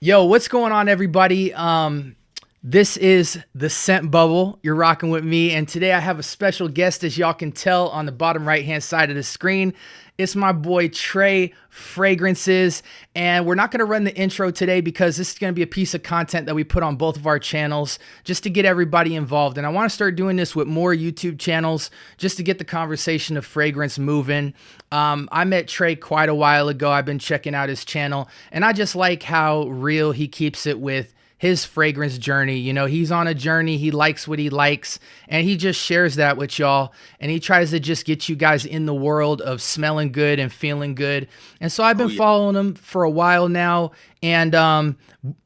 Yo, what's going on, everybody? This is the Scent Bubble. You're rocking with me, and today I have a special guest, as y'all can tell on the bottom right-hand side of the screen. It's my boy Trey Fragrances, and we're not going to run the intro today because this is going to be a piece of content that we put on both of our channels just to get everybody involved. And I want to start doing this with more YouTube channels just to get the conversation of fragrance moving. I met Trey quite a while ago. I've been checking out his channel, and I just like how real he keeps it with his fragrance journey. You know, he's on a journey. He likes what he likes, and he just shares that with y'all. And he tries to just get you guys in the world of smelling good and feeling good. And so I've been following him for a while now, and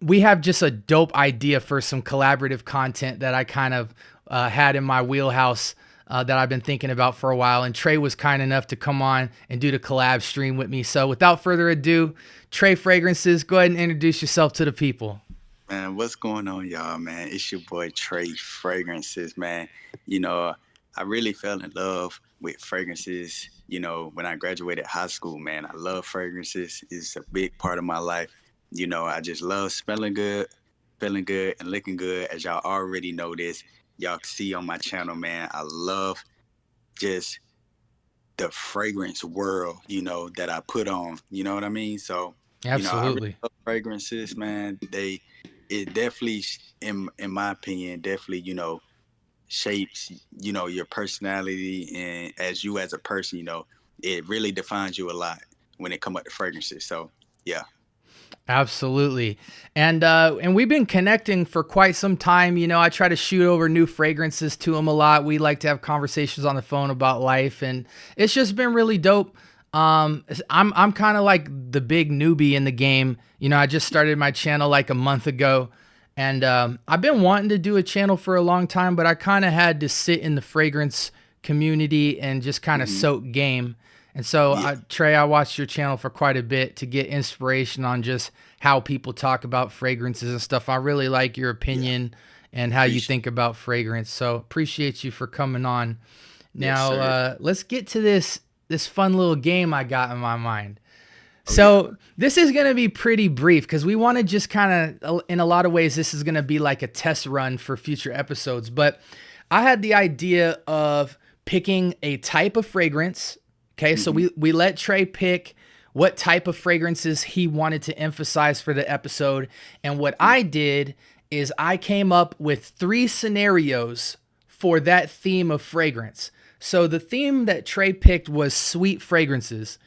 we have just a dope idea for some collaborative content that I kind of had in my wheelhouse that I've been thinking about for a while. And Trey was kind enough to come on and do the collab stream with me. So without further ado, Trey Fragrances, go ahead and introduce yourself to the people. Man, what's going on, y'all, man? It's your boy Trey Fragrances, man. You know, I really fell in love with fragrances, when I graduated high school, man. I love fragrances. It's a big part of my life. I just love smelling good, feeling good, and looking good. As y'all already know this, y'all can see on my channel, man. I love just the fragrance world, that I put on. You know what I mean? So, I really Absolutely. love fragrances, man. It definitely, in my opinion, definitely, shapes, your personality, and as you as a person, it really defines you a lot when it comes up to fragrances. So yeah. Absolutely. And we've been connecting for quite some time. You know, I try to shoot over new fragrances to him a lot. We like to have conversations on the phone about life, and it's just been really dope. I'm kind of like the big newbie in the game. You know, I just started my channel like a month ago, and I've been wanting to do a channel for a long time, but I kind of had to sit in the fragrance community and just kind of Hmm. soak game. And so, Yeah. Trey, I watched your channel for quite a bit to get inspiration on just how people talk about fragrances and stuff. I really like your Yeah. opinion and how you Appreciate. think about fragrance. So appreciate you for coming on. Yes, Now, sir. let's get to this fun little game I got in my mind. Oh yeah. So this is going to be pretty brief because we want to just kind of, in a lot of ways, this is going to be like a test run for future episodes. But I had the idea of picking a type of fragrance. Okay, so Hmm. we let Trey pick what type of fragrances he wanted to emphasize for the episode. And what I did is I came up with 3 scenarios for that theme of fragrance. So the theme that Trey picked was sweet fragrances.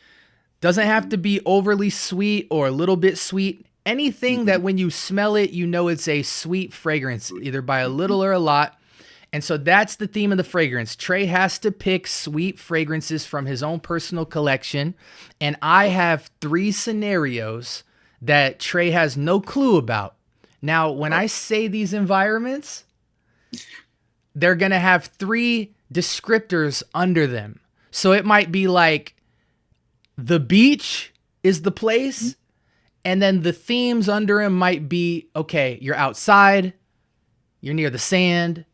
Doesn't have to be overly sweet or a little bit sweet. Anything Hmm. that when you smell it, you know it's a sweet fragrance, either by a Hmm. little or a lot. And so that's the theme of the fragrance. Trey has to pick sweet fragrances from his own personal collection. And I have 3 scenarios that Trey has no clue about. Now, when Oh, I say these environments, they're going to have 3 descriptors under them. So it might be like the beach is the place, and then the themes under him might be, okay, you're outside, you're near the sand,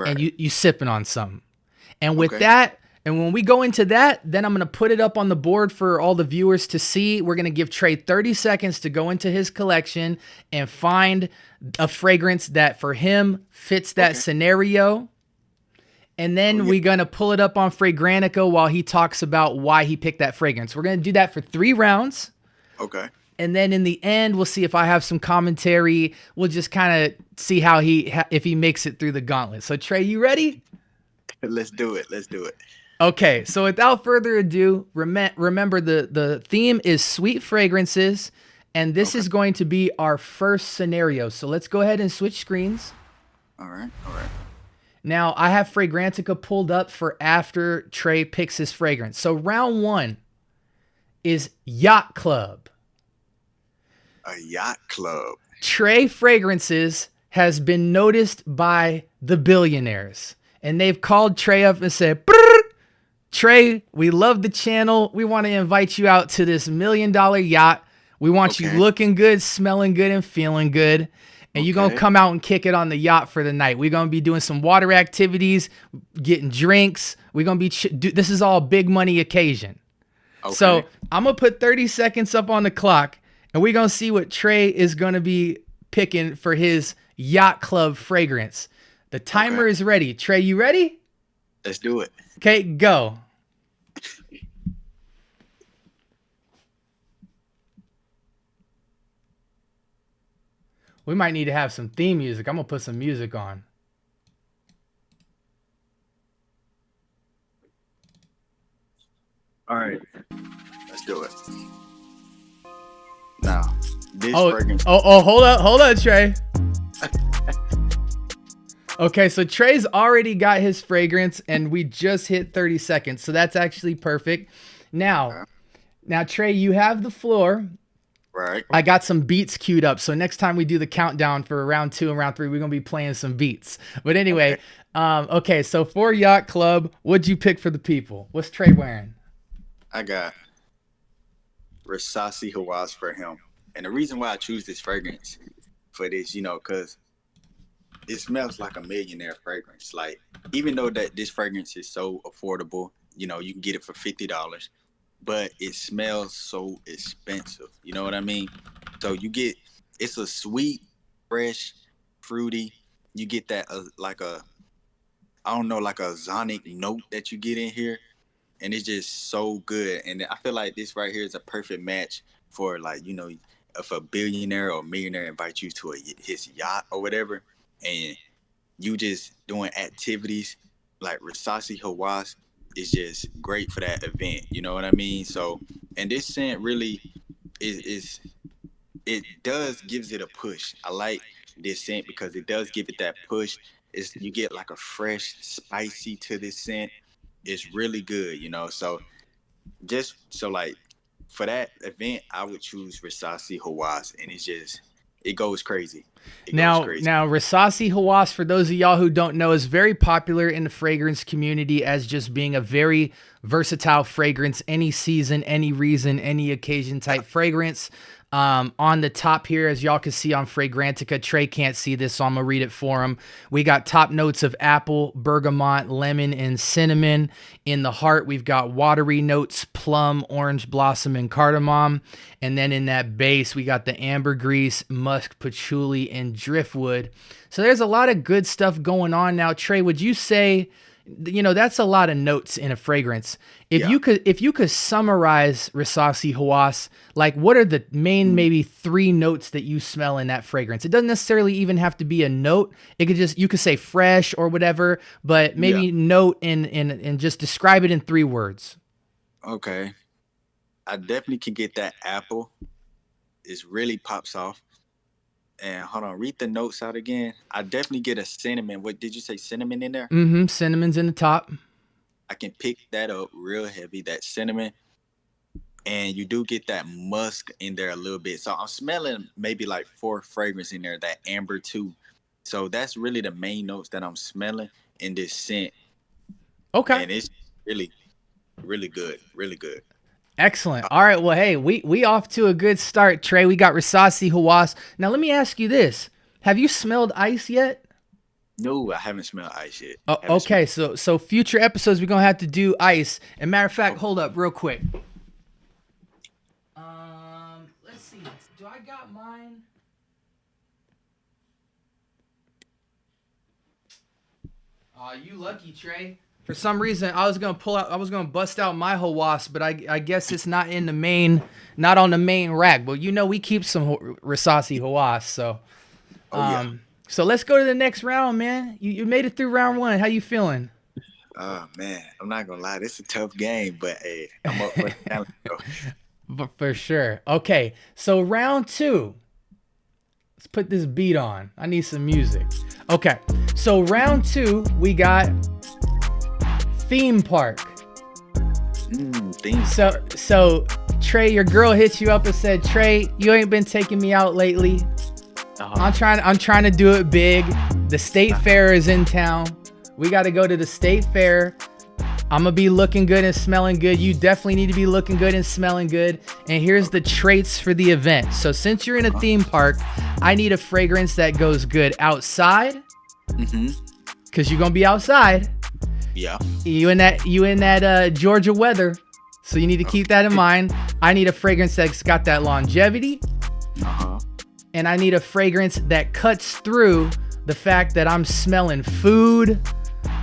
and right. you sipping on something. And with Okay. that, and when we go into that, then I'm going to put it up on the board for all the viewers to see. We're going to give Trey 30 seconds to go into his collection and find a fragrance that for him fits that Okay. scenario. And Oh then yeah. we're going to pull it up on Fragrantica while he talks about why he picked that fragrance. We're going to do that for 3 rounds. Okay. And then in the end, we'll see if I have some commentary. We'll just kind of see how if he makes it through the gauntlet. So Trey, you ready? Let's do it. Let's do it. Okay, so without further ado, remember the theme is sweet fragrances, and this Okay. is going to be our first scenario. So let's go ahead and switch screens. All right. All right. Now, I have Fragrantica pulled up for after Trey picks his fragrance. So round 1 is Yacht Club. A yacht club. Trey Fragrances has been noticed by the billionaires, and they've called Trey up and said, "Brrr, Trey, we love the channel. We want to invite you out to this $1 million yacht. We want you Okay. looking good, smelling good, and feeling good. And you're going to Okay. come out and kick it on the yacht for the night. We're going to be doing some water activities, getting drinks. We're going to be, this is all big money occasion." So Okay. I'm going to put 30 seconds up on the clock, and we're going to see what Trey is going to be picking for his Yacht Club fragrance. The timer is ready. Trey, you ready? Let's do it. Okay, go. We might need to have some theme music. I'm going to put some music on. All right. Let's do it. Now, this fragrance. Hold up, Trey. Okay, so Trey's already got his fragrance, and we just hit 30 seconds, so that's actually perfect. Now, Trey, you have the floor. Right. I got some beats queued up, so next time we do the countdown for round 2 and round 3, we're gonna be playing some beats. But anyway, okay. So for Yacht Club, what'd you pick for the people? What's Trey wearing? I got Rasasi Hawass for him, and the reason why I choose this fragrance for this, because it smells like a millionaire fragrance. Like, even though that this fragrance is so affordable, you can get it for $50, but it smells so expensive. You know what I mean? So it's a sweet, fresh, fruity. You get that like a sonic note that you get in here, and it's just so good. And I feel like this right here is a perfect match for, like, if a billionaire or millionaire invites you to his yacht or whatever, and you just doing activities, like Rasasi Hawass is just great for that event. You know what I mean? So, and this scent really gives it a push. I like this scent because it does give it that push. You get like a fresh spicy to this scent. It's really good, So like for that event, I would choose Rasasi Hawass, and it goes crazy. Now, Rasasi Hawass, for those of y'all who don't know, is very popular in the fragrance community as just being a very versatile fragrance, any season, any reason, any occasion type fragrance. On the top here, as y'all can see on Fragrantica, Trey can't see this, so I'm gonna read it for him. We got top notes of apple, bergamot, lemon, and cinnamon. In the heart, we've got watery notes, plum, orange blossom, and cardamom. And then in that base, we got the ambergris, musk, patchouli, and driftwood. So there's a lot of good stuff going on now. Trey, would you say, that's a lot of notes in a fragrance. If you could summarize Rasasi Hawass, like, what are the main maybe 3 notes that you smell in that fragrance? It doesn't necessarily even have to be a note. You could say fresh or whatever, but maybe note and just describe it in 3 words. Okay. I definitely can get that apple. It really pops off. And hold on, read the notes out again. I definitely get a cinnamon. What did you say, cinnamon in there? Mm-hmm. Cinnamon's in the top. I can pick that up real heavy, that cinnamon. And you do get that musk in there a little bit. So I'm smelling maybe like 4 fragrance in there, that amber too. So that's really the main notes that I'm smelling in this scent. Okay. And it's really, really good. Really good. Excellent. All right. Well, hey, we off to a good start, Trey. We got Rasasi Hawass. Now, let me ask you this. Have you smelled ice yet? No, I haven't smelled ice yet. Okay. So future episodes, we're going to have to do ice. And matter of fact, hold up real quick. Let's see. Do I got mine? Oh, you lucky, Trey. For some reason, I was gonna bust out my Hawass, but I guess it's not in the main, not on the main rack. But we keep some Rasasi Hawass, so. So let's go to the next round, man. You made it through round 1. How you feeling? Oh man, I'm not gonna lie, this is a tough game, but hey, I'm up for the challenge though. But for sure. Okay, so round 2. Let's put this beat on. I need some music. Okay, so round 2, we got theme park. Theme. So Trey, your girl hit you up and said, Trey, you ain't been taking me out lately. I'm trying to do it big. The state fair is in town. We got to go to the state fair. I'm gonna be looking good and smelling good. You definitely need to be looking good and smelling good. And here's the traits for the event. So since you're in a theme park, I need a fragrance that goes good outside. Cause you're gonna be outside. Yeah. You in that Georgia weather. So you need to keep that in mind. I need a fragrance that's got that longevity. Uh-huh. And I need a fragrance that cuts through the fact that I'm smelling food.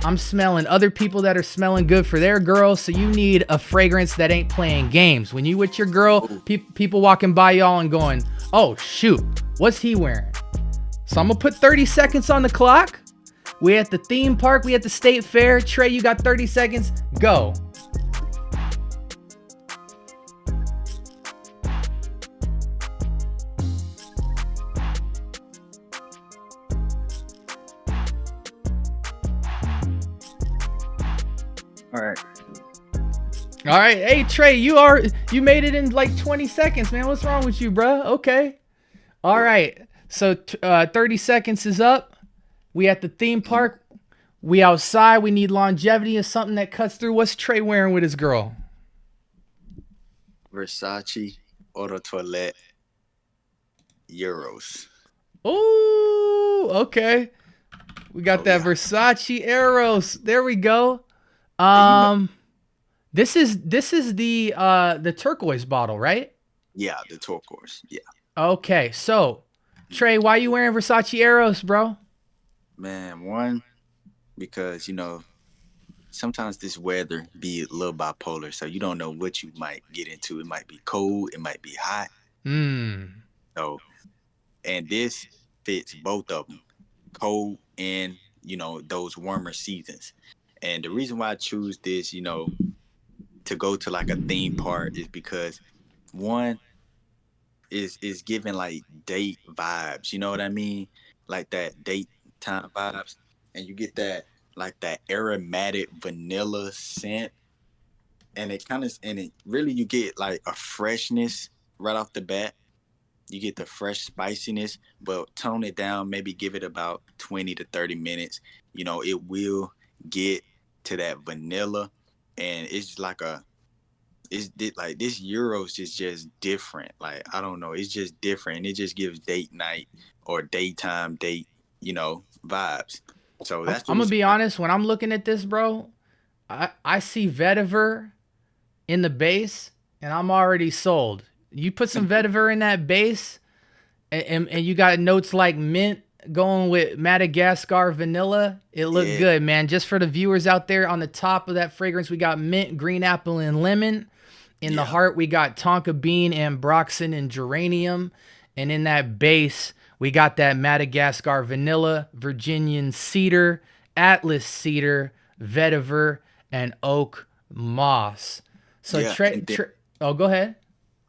I'm smelling other people that are smelling good for their girls. So you need a fragrance that ain't playing games. When you with your girl, people walking by y'all and going, oh shoot, what's he wearing? So I'm gonna put 30 seconds on the clock. We at the theme park, we at the state fair. Trey, you got 30 seconds, go. All right. Hey, Trey, you made it in like 20 seconds, man. What's wrong with you, bro? Okay. All right. So 30 seconds is up. We at the theme park. We outside. We need longevity and something that cuts through. What's Trey wearing with his girl? Versace Eau de Toilette Euros. Oh, okay. We got that Versace Eros. There we go. This is the turquoise bottle, right? Yeah, the turquoise. Yeah. Okay, so Trey, why you wearing Versace Eros, bro? Man, one, because sometimes this weather be a little bipolar, so you don't know what you might get into. It might be cold, it might be hot. So, and this fits both of them, cold and those warmer seasons. And the reason why I choose this, to go to like a theme park is because one is giving like date vibes, you know what I mean? Like that date time vibes. And you get that like that aromatic vanilla scent. And it really you get like a freshness right off the bat. You get the fresh spiciness, but tone it down, maybe give it about 20 to 30 minutes. It will get to that vanilla, and it's like this Euros is just different. Like, I don't know, it's just different. And it just gives date night or daytime date, vibes. So that's I'm gonna be honest, when I'm looking at this, bro, I see vetiver in the base and I'm already sold. You put some vetiver in that base and you got notes like mint going with Madagascar vanilla. It looked good, man. Just for the viewers out there, on the top of that fragrance, we got mint, green apple, and lemon. In the heart, we got tonka bean, ambroxan, and geranium. And in that base, we got that Madagascar vanilla, Virginian cedar, Atlas cedar, vetiver, and oak moss. So go ahead.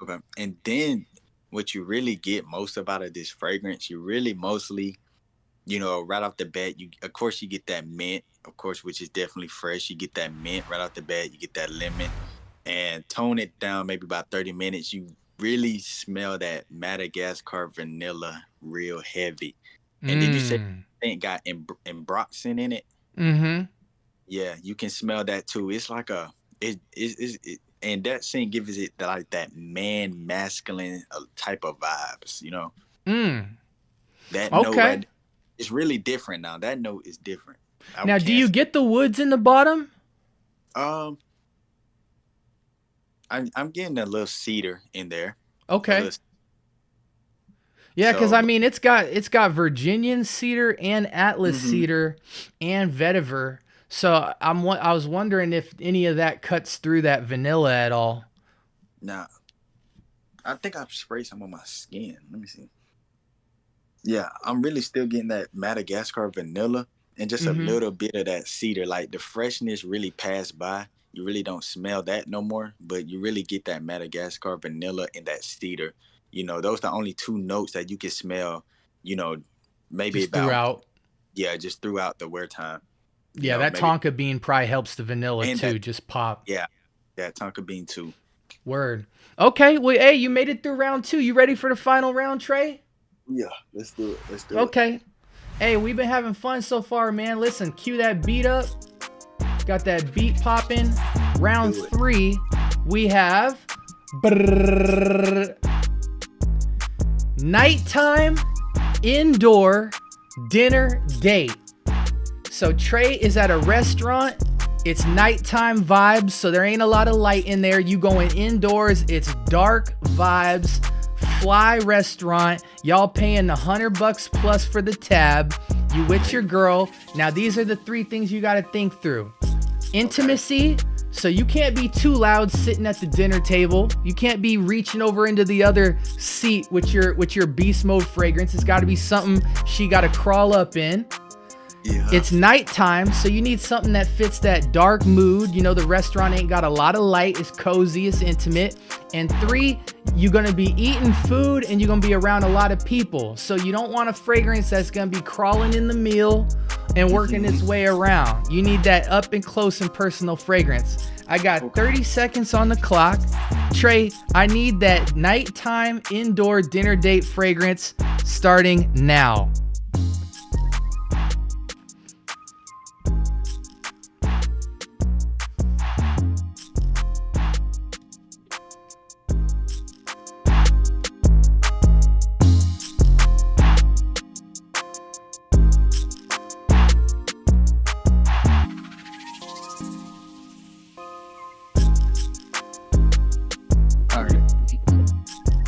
Okay. And then what you really get most out of this fragrance, you really mostly, right off the bat, you get that mint, of course, which is definitely fresh. You get that mint right off the bat. You get that lemon, and tone it down maybe about 30 minutes. You really smell that Madagascar vanilla real heavy. And did you say it got ambroxan in it? Mm-hmm. Yeah, you can smell that too. It's like and that scent gives it like that masculine type of vibes, That note right, it's really different now. That note is different. Now, do you get the woods in the bottom? I'm getting a little cedar in there. Okay. Yeah, because I mean, it's got Virginian cedar and Atlas cedar and vetiver. So I was wondering if any of that cuts through that vanilla at all. Nah, I think I've sprayed some on my skin. Let me see. Yeah, I'm really still getting that Madagascar vanilla and just a little bit of that cedar. Like the freshness really passed by. You really don't smell that no more, but you really get that Madagascar vanilla and that cedar. Those are the only two notes that you can smell, maybe just throughout. Yeah, just throughout the wear time. Yeah, that tonka bean probably helps the vanilla and too, just pop. Yeah, tonka bean too. Word. Okay, well, hey, you made it through round 2. You ready for the final round, Trey? Yeah, let's do it. Okay. Hey, we've been having fun so far, man. Listen, cue that beat up. Got that beat popping. Round 3, we have nighttime indoor dinner date. So Trey is at a restaurant. It's nighttime vibes, so there ain't a lot of light in there. You going indoors. It's dark vibes, fly restaurant. Y'all paying $100 plus for the tab. You with your girl. Now, these are the 3 things you got to think through. Intimacy. So you can't be too loud sitting at the dinner table. You can't be reaching over into the other seat with your beast mode fragrance. It's got to be something she got to crawl up in. Yeah. It's nighttime, so you need something that fits that dark mood. You know, the restaurant ain't got a lot of light. It's cozy, it's intimate. And 3, you're gonna be eating food and you're gonna be around a lot of people. So you don't want a fragrance that's gonna be crawling in the meal and working its way around. You need that up and close and personal fragrance. I got 30 seconds on the clock. Trey, I need that nighttime indoor dinner date fragrance starting now.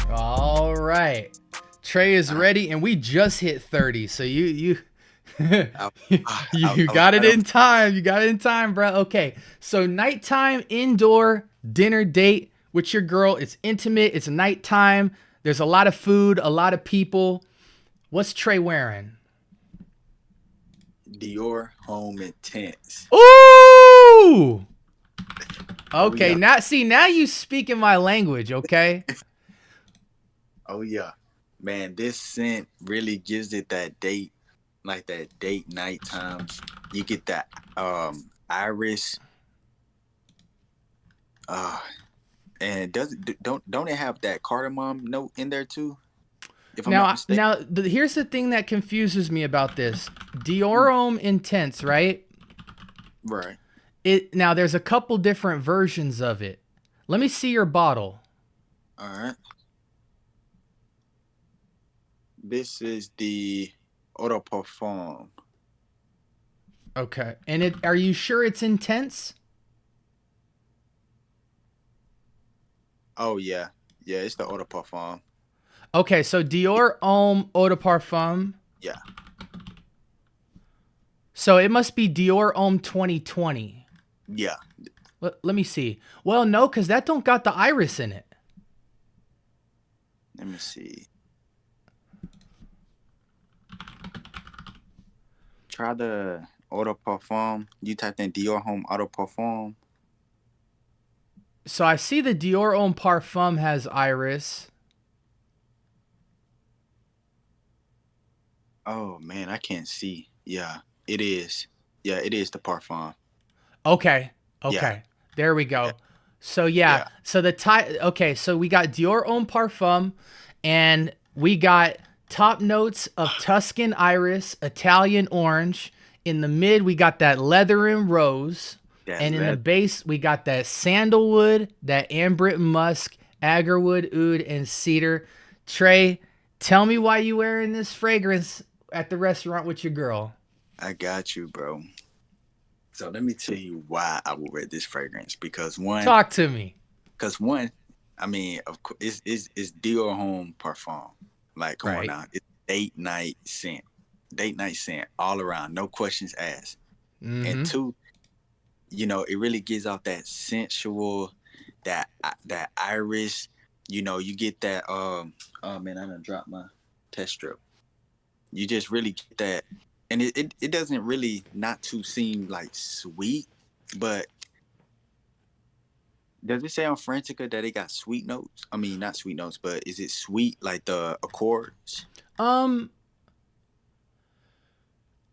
All right. Trey is ready, and we just hit 30. So you got it in time. You got it in time, bro. Okay. So nighttime indoor dinner date with your girl. It's intimate. It's nighttime. There's a lot of food, a lot of people. What's Trey wearing? Dior Home Intense. Ooh. Okay. yeah. Now you speaking my language. Okay. Oh yeah, man, this scent really gives it that date, like that date nighttime. You get that iris, and don't it have that cardamom note in there too? If I'm not mistaken. Here's the thing that confuses me about this. Dior Homme Intense, right? Right. Now there's a couple different versions of it. Let me see your bottle. All right. This is the Eau de Parfum. Okay. And are you sure it's intense? Oh yeah, yeah, it's the Eau de Parfum. Okay, so Dior Homme Eau de Parfum. Yeah. So it must be Dior Homme 2020. Yeah. Let me see. Well, no, because that don't got the iris in it. Let me see. Try the Eau de Parfum. You typed in Dior Homme Eau de Parfum. So I see the Dior Homme Parfum has iris. Oh man, I can't see. Yeah, it is. Yeah, it is the Parfum. Okay. Yeah. There we go. Yeah. So yeah. Yeah. So okay, so we got Dior Homme Parfum and we got top notes of Tuscan iris, Italian orange. In the mid, we got that leather and rose. And in the base, we got that sandalwood, that ambrit musk, agarwood, oud, and cedar. Trey, tell me why you wearing this fragrance at the restaurant with your girl. I got you, bro. So let me tell you why I would wear this fragrance. Because Talk to me. I mean, of course, it's Dior Homme Parfum. Like, come on now, it's date night scent all around, no questions asked. Mm-hmm. And 2, you know, it really gives off that sensual, that iris. You know, you get that. Oh man, I done dropped my test strip. You just really get that, and it doesn't really not to seem like sweet, but does it say on Frantica that it got sweet notes? I mean, not sweet notes, but is it sweet like the accords?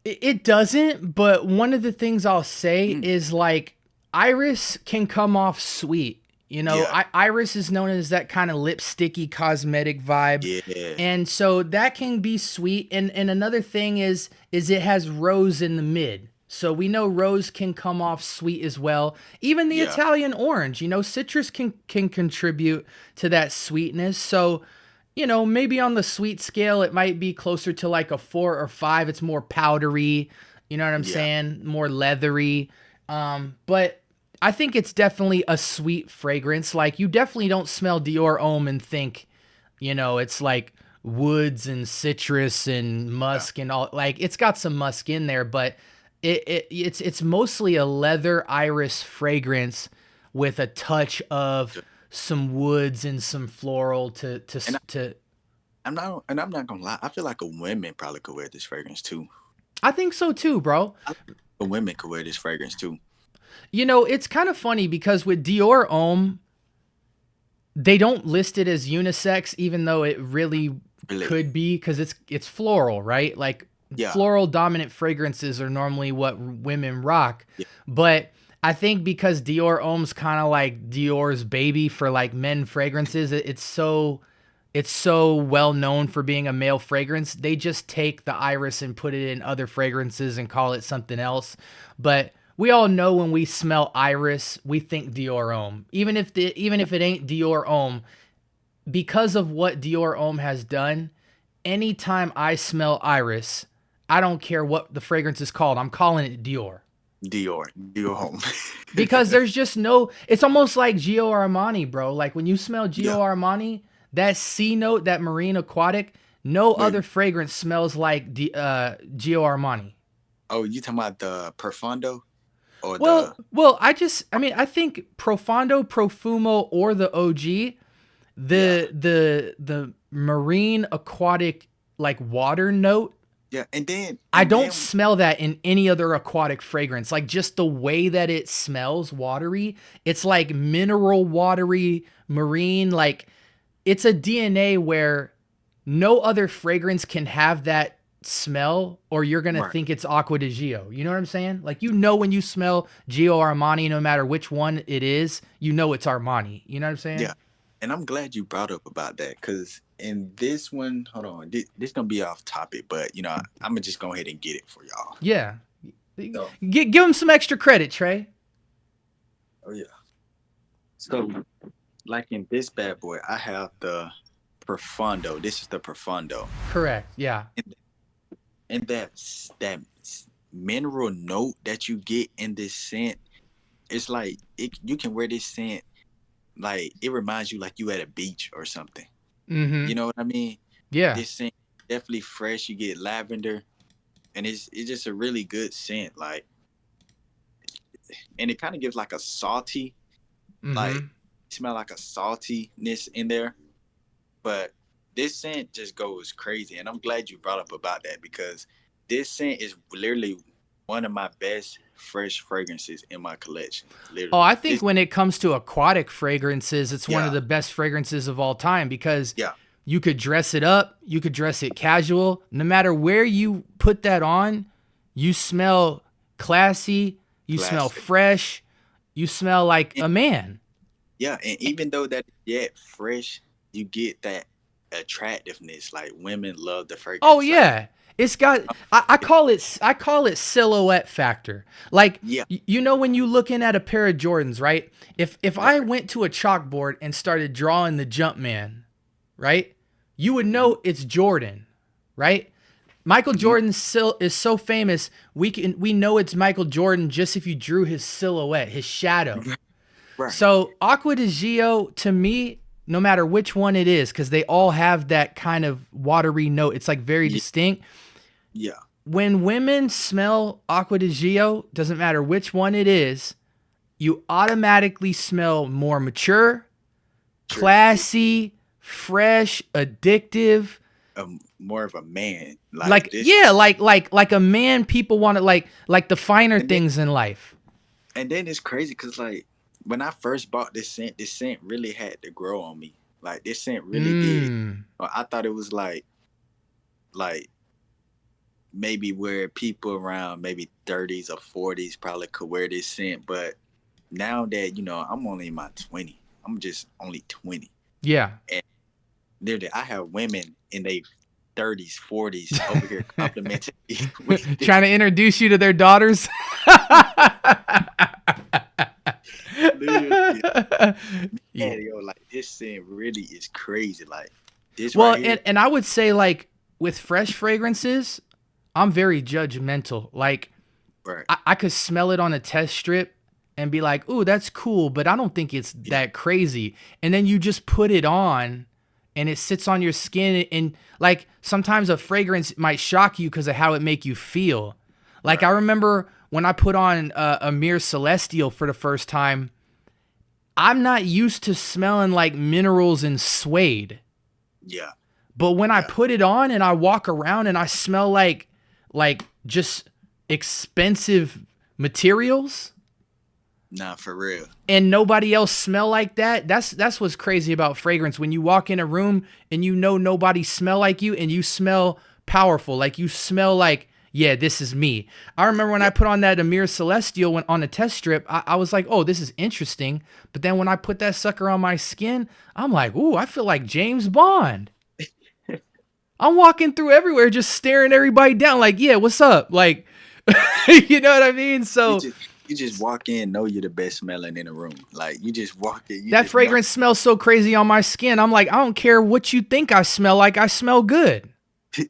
It doesn't, but one of the things I'll say is like iris can come off sweet. You know, Yeah. iris is known as that kind of lipsticky cosmetic vibe. Yeah. And so that can be sweet. And another thing is it has rose in the mid. So we know rose can come off sweet as well. Even the Italian orange, you know, citrus can contribute to that sweetness. So, you know, maybe on the sweet scale, it might be closer to like a 4 or 5. It's more powdery, you know what I'm saying? More leathery. But I think it's definitely a sweet fragrance. Like, you definitely don't smell Dior Homme and think, you know, it's like woods and citrus and Yeah. musk and all, like it's got some musk in there, but it's mostly a leather iris fragrance with a touch of some woods and some floral And to I'm not gonna lie. I feel like a women probably could wear this fragrance too. I think so too, bro. I think a women could wear this fragrance too. You know, it's kind of funny because with Dior Homme, they don't list it as unisex, even though it really Really. could be because it's floral, right? Like Yeah. floral dominant fragrances are normally what women rock, Yeah. but I think because Dior Homme's kind of like Dior's baby for like men fragrances, it's so well known for being a male fragrance. They just take the iris and put it in other fragrances and call it something else. But we all know when we smell iris, we think Dior Homme. Even if it ain't Dior Homme, because of what Dior Homme has done, anytime I smell iris, I don't care what the fragrance is called. I'm calling it Dior. Dior home. Because there's just no, it's almost like Gio Armani, bro. Like when you smell Gio Yeah. Armani, that C note, that marine aquatic, no Wait. other fragrance smells like Gio Armani. Oh, you talking about the Profondo or the? Well, I mean, I think Profondo, Profumo, or the OG, Yeah. the marine aquatic like water note, Yeah. I And don't then smell that in any other aquatic fragrance. Like just the way that it smells watery, it's like mineral watery marine. Like it's a DNA where no other fragrance can have that smell, or you're gonna right. think it's Acqua di Gio. You know what I'm saying? Like you know when you smell Gio Armani, no matter which one it is, you know it's Armani. You know what I'm saying? Yeah. And I'm glad you brought up about that because in this one, hold on, this gonna be off topic, but I'm gonna just go ahead and get it for y'all. Yeah. So, Give him some extra credit, Trey. oh yeah. So, like in this bad boy, I have the Profondo. This is the Profondo, Correct. Yeah. and that mineral note that you get in this scent, it's like you can wear this scent like it reminds you like you at a beach or something. Mm-hmm. You know what I mean? Yeah. This scent definitely fresh. You get lavender, and it's just a really good scent. Like, and it kind of gives like a salty, like Mm-hmm. smell like a saltiness in there. But this scent just goes crazy, and I'm glad you brought up about that because this scent is literally one of my best fresh fragrances in my collection. Oh, Literally, I think when it comes to aquatic fragrances, it's one of yeah, the best fragrances of all time because yeah, you could dress it up, you could dress it casual. No matter where you put that on, you smell classy, you smell classic. fresh, you smell like And, a man. yeah, and even though that yet fresh, you get that attractiveness. Like women love the Oh fragrance. Like, yeah. It's got I call it silhouette factor. Like yeah, you know when you looking at a pair of Jordans, right? If I right. went to a chalkboard and started drawing the Jumpman, right? You would Mhm, know it's Jordan, right? Michael mhm, Jordan still is so famous. We know it's Michael Jordan just if you drew his silhouette, his shadow. right. So Aqua di Gio, to me, no matter which one it is, because they all have that kind of watery note. It's like very Yeah, distinct. yeah. When women smell Aqua di Gio, doesn't matter which one it is, you automatically smell more mature, Sure. classy, fresh, addictive. More of a man. Like Like this. yeah, like a man people want to like the finer And then things in life. and then it's crazy because like when I first bought this scent really had to grow on me. Like this scent really did. Mm. I thought it was like maybe where people around maybe 30s or 40s probably could wear this scent, but now that I'm only in my 20, I'm just only 20, Yeah. and literally I have women in their 30s, 40s over here complimenting me with Trying this. to introduce you to their daughters. Literally, Yeah. man, yo, like this scent really is crazy. Like this right Well, here, and I would say like with fresh fragrances, I'm very judgmental. Like right? I could smell it on a test strip and be like, "Ooh, that's cool," but I don't think it's Yeah, that crazy. And then you just put it on and it sits on your skin, and like sometimes a fragrance might shock you because of how it make you feel. Like I remember when I put on a Mir Celestial for the first time, I'm not used to smelling like minerals and suede. Yeah. But when I Yeah. put it on and I walk around and I smell like just expensive materials, Nah, for real. and nobody else smell like that, that's what's crazy about fragrance. When you walk in a room and you know nobody smell like you, and you smell powerful, like you smell like, yeah, this is me. I remember when I put on that Amir Celestial when on a test strip, I was like, oh, this is interesting. But then when I put that sucker on my skin, I'm like, ooh, I feel like James Bond. I'm walking through everywhere just staring everybody down like, yeah, what's up? Like, you know what I mean? So You just walk in, know you're the best smelling in the room. Like you just walk in, you that just fragrance smells so crazy on my skin. I'm like, I don't care what you think I smell like. I smell good. know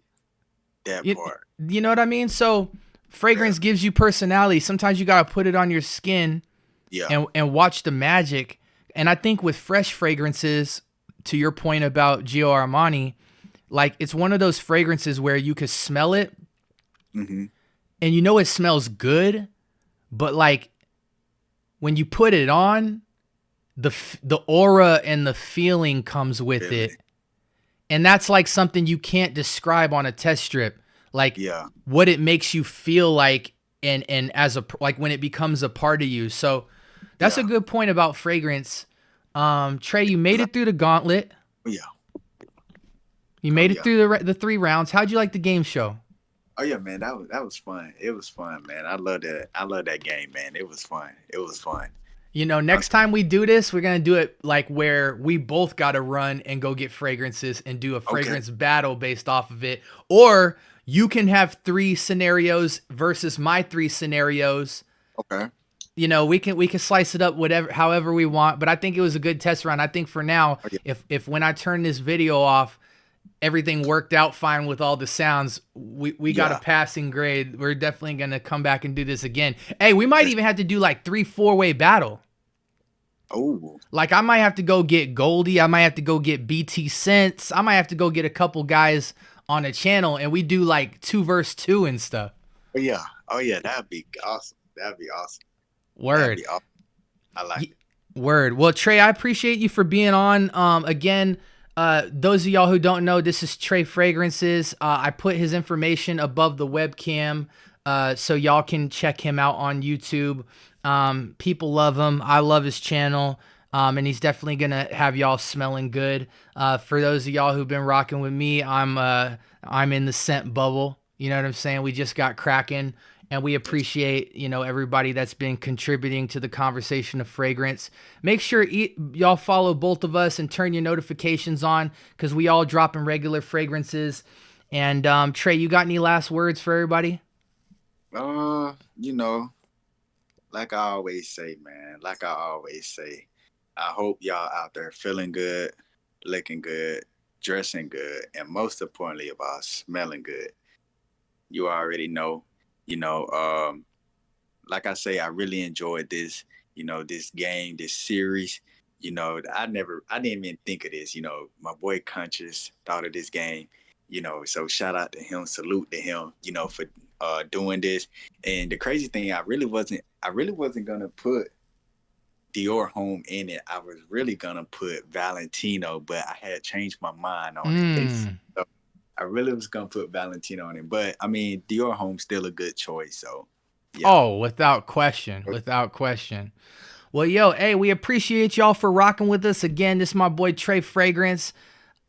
that You, part. you know what I mean? So fragrance gives you personality. Sometimes you got to put it on your skin Yeah. and watch the magic. And I think with fresh fragrances, to your point about Gio Armani, like it's one of those fragrances where you could smell it Mm-hmm. and you know it smells good, but like when you put it on, the aura and the feeling comes with Really? it. And that's like something you can't describe on a test strip. Like Yeah. what it makes you feel like, and as a, like when it becomes a part of you. So that's a Yeah. good point about fragrance. Trey, you made it through the gauntlet. Oh, yeah. You made it yeah. through the 3 rounds. How'd you like the game show? Oh yeah, man. That was fun. It was fun, man. I love that. I love that game, man. It was fun. It was fun. You know, next time we do this, we're going to do it like where we both got to run and go get fragrances and do a fragrance battle based off of it. Or you can have 3 scenarios versus my 3 scenarios. Okay. You know, we can slice it up however we want, but I think it was a good test run. I think for now, Oh, yeah. if when I turn this video off, everything worked out fine with all the sounds, we got a passing grade. We're definitely going to come back and do this again. Hey, we might even have to do like 3-4-way battle. Oh. Like I might have to go get Goldie. I might have to go get BT Sense. I might have to go get a couple guys on a channel and we do like 2 versus 2 and stuff. Oh yeah. Oh yeah. That'd be awesome. That'd be awesome. Word. That'd be awesome. I like it. Word. Well, Trey, I appreciate you for being on. Again, those of y'all who don't know, this is Trey Fragrances. I put his information above the webcam so y'all can check him out on YouTube. People love him. I love his channel. And he's definitely going to have y'all smelling good. For those of y'all who've been rocking with me, I'm in the scent bubble. You know what I'm saying? We just got cracking. And we appreciate, you know, everybody that's been contributing to the conversation of fragrance. Make sure y'all follow both of us and turn your notifications on because we all dropping regular fragrances. And Trey, you got any last words for everybody? You know, like I always say, man, like I always say, I hope y'all out there feeling good, looking good, dressing good, and most importantly about smelling good. You already know, you know, like I say, I really enjoyed this, you know, this game, this series. You know, I didn't even think of this. You know, my boy Conscious thought of this game. You know, so shout out to him, salute to him. You know, for doing this. And the crazy thing, I really wasn't gonna put Dior Home in it. I was really gonna put Valentino, but I had changed my mind on it. So I really was gonna put Valentino on it, but I mean, Dior Home's still a good choice. So, yeah. Oh, without question, without question. Well, yo, hey, we appreciate y'all for rocking with us again. This is my boy Trey Fragrance.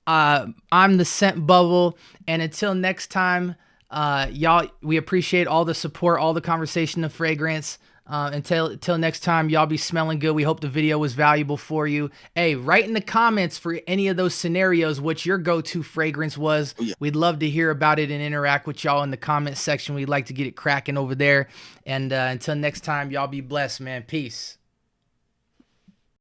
I'm the Scent Bubble, and until next time, y'all, we appreciate all the support, all the conversation of fragrance. Until next time, y'all be smelling good. We hope the video was valuable for you. Hey, write in the comments for any of those scenarios what your go-to fragrance was. We'd love to hear about it and interact with y'all in the comment section. We'd like to get it cracking over there. And until next time, y'all be blessed, man. Peace.